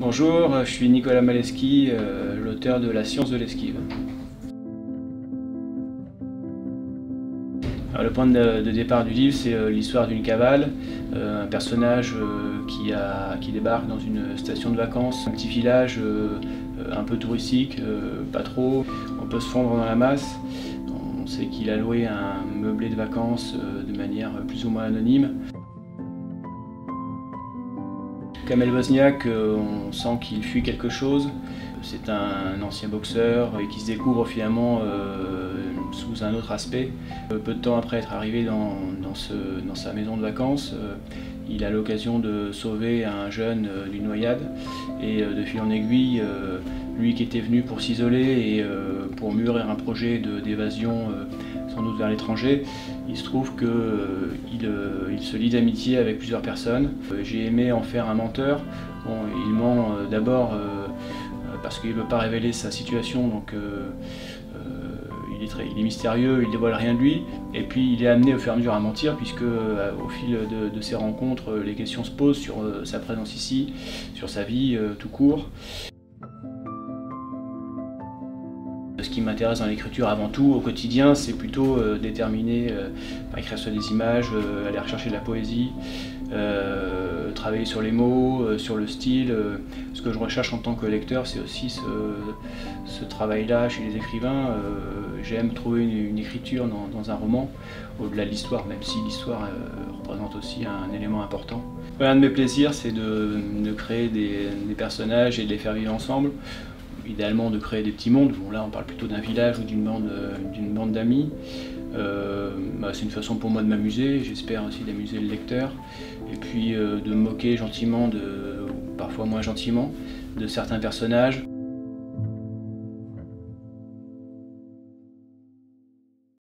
Bonjour, je suis Nicolas Maleski, l'auteur de La science de l'esquive. Le point de départ du livre, c'est l'histoire d'une cavale, un personnage qui débarque dans une station de vacances, un petit village un peu touristique, pas trop. On peut se fondre dans la masse. On sait qu'il a loué un meublé de vacances de manière plus ou moins anonyme. Kamel Wozniak, on sent qu'il fuit quelque chose. C'est un ancien boxeur et qui se découvre finalement sous un autre aspect. Peu de temps après être arrivé dans sa maison de vacances, il a l'occasion de sauver un jeune d'une noyade. Et de fil en aiguille, lui qui était venu pour s'isoler et pour mûrir un projet d'évasion sans doute vers l'étranger, il se trouve qu'il se lie d'amitié avec plusieurs personnes. J'ai aimé en faire un menteur. Bon, il ment d'abord parce qu'il ne veut pas révéler sa situation, donc il est mystérieux, il ne dévoile rien de lui, et puis il est amené au fur et à mesure à mentir, puisque au fil de ses rencontres, les questions se posent sur sa présence ici, sur sa vie tout court. Ce qui m'intéresse dans l'écriture avant tout, au quotidien, c'est plutôt déterminer, écrire sur des images, aller rechercher de la poésie, travailler sur les mots, sur le style. Ce que je recherche en tant que lecteur, c'est aussi ce travail-là chez les écrivains. J'aime trouver une écriture dans un roman, au-delà de l'histoire, même si l'histoire représente aussi un élément important. Un de mes plaisirs, c'est de créer des personnages et de les faire vivre ensemble. Idéalement de créer des petits mondes. Bon, là on parle plutôt d'un village ou d'une bande d'amis. C'est une façon pour moi de m'amuser, j'espère aussi d'amuser le lecteur, et puis de me moquer gentiment, ou parfois moins gentiment, de certains personnages.